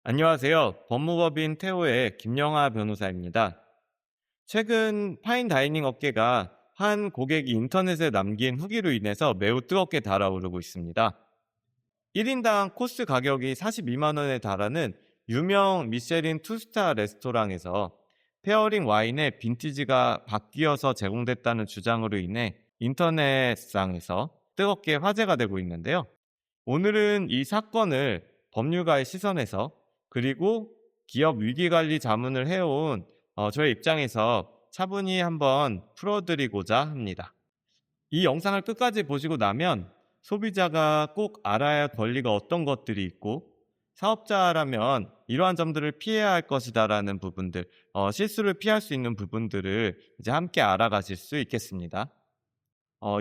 안녕하세요. 법무법인 태호의 김영하 변호사입니다. 최근 파인다이닝 업계가 한 고객이 인터넷에 남긴 후기로 인해서 매우 뜨겁게 달아오르고 있습니다. 1인당 코스 가격이 42만 원에 달하는 유명 미쉐린 투스타 레스토랑에서 페어링 와인의 빈티지가 바뀌어서 제공됐다는 주장으로 인해 인터넷상에서 뜨겁게 화제가 되고 있는데요. 오늘은 이 사건을 법률가의 시선에서, 그리고 기업 위기관리 자문을 해온 저의 입장에서 차분히 한번 풀어드리고자 합니다. 이 영상을 끝까지 보시고 나면 소비자가 꼭 알아야 할 권리가 어떤 것들이 있고, 사업자라면 이러한 점들을 피해야 할 것이다라는 부분들, 실수를 피할 수 있는 부분들을 이제 함께 알아가실 수 있겠습니다.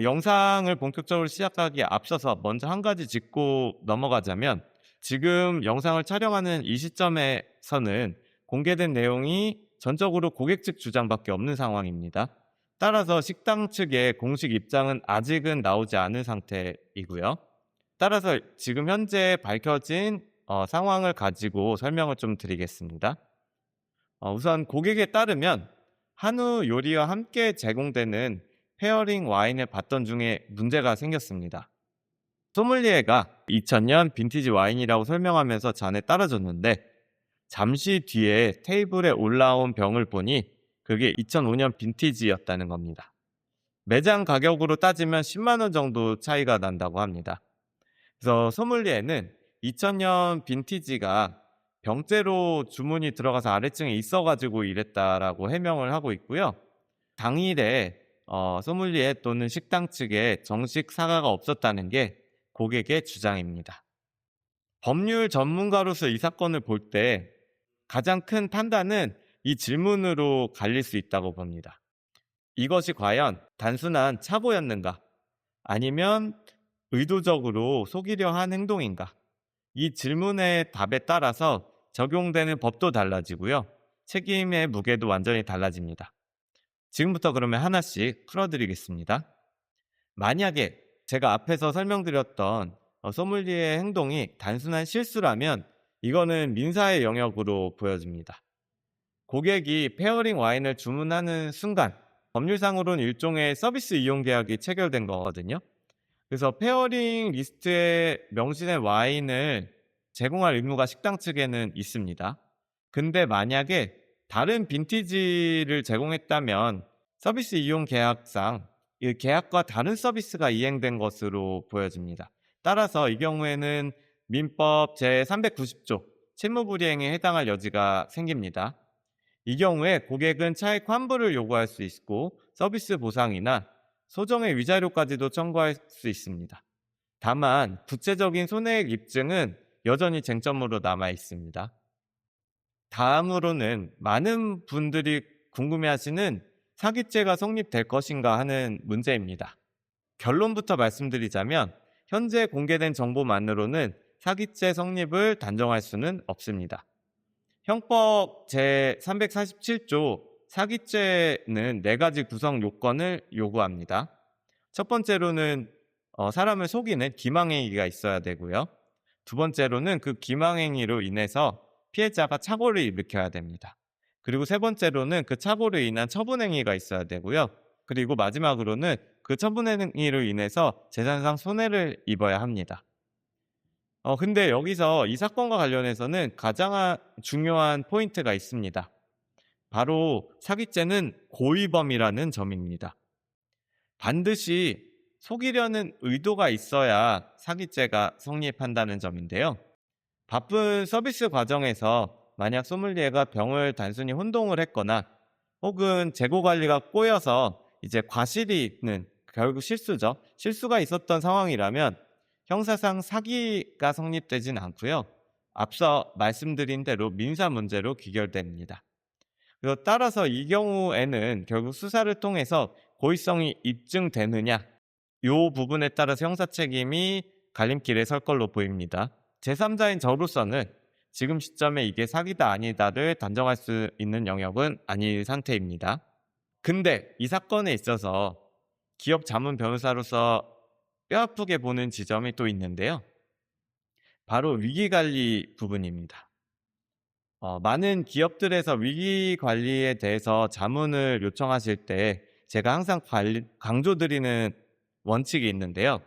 영상을 본격적으로 시작하기에 앞서서 먼저 한 가지 짚고 넘어가자면, 지금 영상을 촬영하는 이 시점에서는 공개된 내용이 전적으로 고객 측 주장밖에 없는 상황입니다. 따라서 식당 측의 공식 입장은 아직은 나오지 않은 상태이고요. 따라서 지금 현재 밝혀진 상황을 가지고 설명을 좀 드리겠습니다. 우선 고객에 따르면 한우 요리와 함께 제공되는 페어링 와인을 받던 중에 문제가 생겼습니다. 소믈리에가 2000년 빈티지 와인이라고 설명하면서 잔에 따라줬는데, 잠시 뒤에 테이블에 올라온 병을 보니 그게 2005년 빈티지였다는 겁니다. 매장 가격으로 따지면 10만 원 정도 차이가 난다고 합니다. 그래서 소믈리에는 2000년 빈티지가 병째로 주문이 들어가서 아래층에 있어가지고 이랬다라고 해명을 하고 있고요. 당일에 소믈리에 또는 식당 측에 정식 사과가 없었다는 게 고객의 주장입니다. 법률 전문가로서 이 사건을 볼 때 가장 큰 판단은 이 질문으로 갈릴 수 있다고 봅니다. 이것이 과연 단순한 착오였는가? 아니면 의도적으로 속이려 한 행동인가? 이 질문의 답에 따라서 적용되는 법도 달라지고요. 책임의 무게도 완전히 달라집니다. 지금부터 그러면 하나씩 풀어드리겠습니다. 만약에 제가 앞에서 설명드렸던 소믈리에의 행동이 단순한 실수라면 이거는 민사의 영역으로 보여집니다. 고객이 페어링 와인을 주문하는 순간 법률상으로는 일종의 서비스 이용 계약이 체결된 거거든요. 그래서 페어링 리스트에 명시된 와인을 제공할 의무가 식당 측에는 있습니다. 근데 만약에 다른 빈티지를 제공했다면 서비스 이용 계약상 이 계약과 다른 서비스가 이행된 것으로 보여집니다. 따라서 이 경우에는 민법 제390조 채무불이행에 해당할 여지가 생깁니다. 이 경우에 고객은 차액 환불을 요구할 수 있고 서비스 보상이나 소정의 위자료까지도 청구할 수 있습니다. 다만 구체적인 손해액 입증은 여전히 쟁점으로 남아 있습니다. 다음으로는 많은 분들이 궁금해하시는 사기죄가 성립될 것인가 하는 문제입니다. 결론부터 말씀드리자면 현재 공개된 정보만으로는 사기죄 성립을 단정할 수는 없습니다. 형법 제347조 사기죄는 4가지 구성 요건을 요구합니다. 첫 번째로는 사람을 속이는 기망행위가 있어야 되고요. 두 번째로는 그 기망행위로 인해서 피해자가 착오를 일으켜야 됩니다. 그리고 세 번째로는 그 착오로 인한 처분행위가 있어야 되고요. 그리고 마지막으로는 그 처분행위로 인해서 재산상 손해를 입어야 합니다. 근데 여기서 이 사건과 관련해서는 가장 중요한 포인트가 있습니다. 바로 사기죄는 고의범이라는 점입니다. 반드시 속이려는 의도가 있어야 사기죄가 성립한다는 점인데요. 바쁜 서비스 과정에서 만약 소믈리에가 병을 단순히 혼동을 했거나 혹은 재고 관리가 꼬여서 이제 과실이 있는, 결국 실수죠. 실수가 있었던 상황이라면 형사상 사기가 성립되진 않고요. 앞서 말씀드린 대로 민사 문제로 귀결됩니다. 그래서 따라서 이 경우에는 결국 수사를 통해서 고의성이 입증되느냐, 이 부분에 따라서 형사 책임이 갈림길에 설 걸로 보입니다. 제3자인 저로서는 지금 시점에 이게 사기다 아니다를 단정할 수 있는 영역은 아닌 상태입니다. 근데 이 사건에 있어서 기업 자문 변호사로서 뼈아프게 보는 지점이 또 있는데요. 바로 위기관리 부분입니다. 많은 기업들에서 위기 관리에 대해서 자문을 요청하실 때 제가 항상 강조드리는 원칙이 있는데요.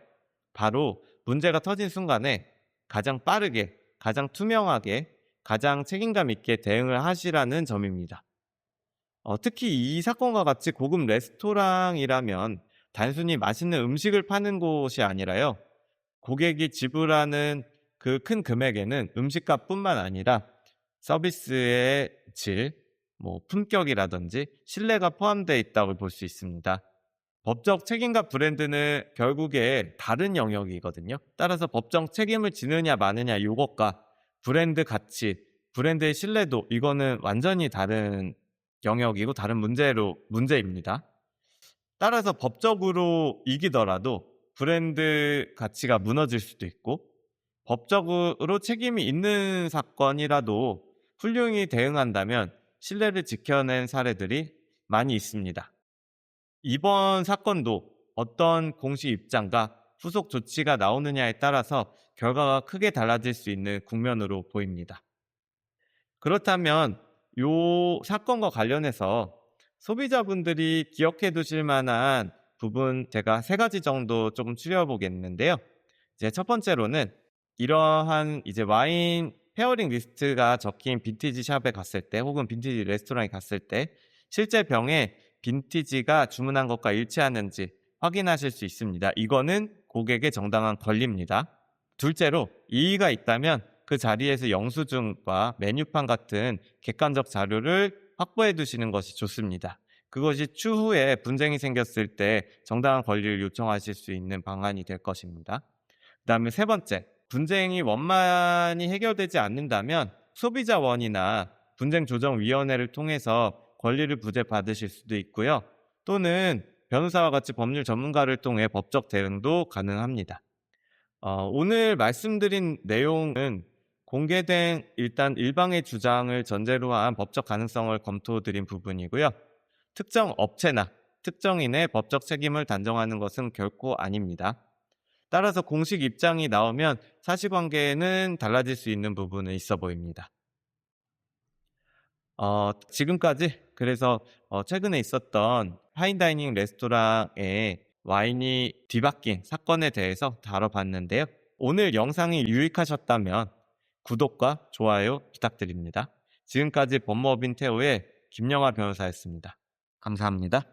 바로 문제가 터진 순간에 가장 빠르게, 가장 투명하게, 가장 책임감 있게 대응을 하시라는 점입니다. 특히 이 사건과 같이 고급 레스토랑이라면 단순히 맛있는 음식을 파는 곳이 아니라요. 고객이 지불하는 그 큰 금액에는 음식값뿐만 아니라 서비스의 질, 품격이라든지 신뢰가 포함되어 있다고 볼 수 있습니다. 법적 책임과 브랜드는 결국에 다른 영역이거든요. 따라서 법적 책임을 지느냐 마느냐 요것과 브랜드 가치, 브랜드의 신뢰도 이거는 완전히 다른 영역이고 다른 문제입니다. 따라서 법적으로 이기더라도 브랜드 가치가 무너질 수도 있고 법적으로 책임이 있는 사건이라도 훌륭히 대응한다면 신뢰를 지켜낸 사례들이 많이 있습니다. 이번 사건도 어떤 공식 입장과 후속 조치가 나오느냐에 따라서 결과가 크게 달라질 수 있는 국면으로 보입니다. 그렇다면 이 사건과 관련해서 소비자분들이 기억해 두실 만한 부분 제가 3가지 정도 조금 추려 보겠는데요. 이제 첫 번째로는 이러한 이제 와인 페어링 리스트가 적힌 빈티지 샵에 갔을 때 혹은 빈티지 레스토랑에 갔을 때 실제 병에 빈티지가 주문한 것과 일치하는지 확인하실 수 있습니다. 이거는 고객의 정당한 권리입니다. 둘째로 이의가 있다면 그 자리에서 영수증과 메뉴판 같은 객관적 자료를 확보해 두시는 것이 좋습니다. 그것이 추후에 분쟁이 생겼을 때 정당한 권리를 요청하실 수 있는 방안이 될 것입니다. 그다음에 세 번째, 분쟁이 원만히 해결되지 않는다면 소비자원이나 분쟁조정위원회를 통해서 권리를 부재받으실 수도 있고요. 또는 변호사와 같이 법률 전문가를 통해 법적 대응도 가능합니다. 오늘 말씀드린 내용은 공개된 일단 일방의 주장을 전제로 한 법적 가능성을 검토드린 부분이고요. 특정 업체나 특정인의 법적 책임을 단정하는 것은 결코 아닙니다. 따라서 공식 입장이 나오면 사실관계는 달라질 수 있는 부분은 있어 보입니다. 지금까지 그래서 최근에 있었던 파인다이닝 레스토랑에 와인이 뒤바뀐 사건에 대해서 다뤄봤는데요. 오늘 영상이 유익하셨다면 구독과 좋아요 부탁드립니다. 지금까지 법무법인 태호의 김영하 변호사였습니다. 감사합니다.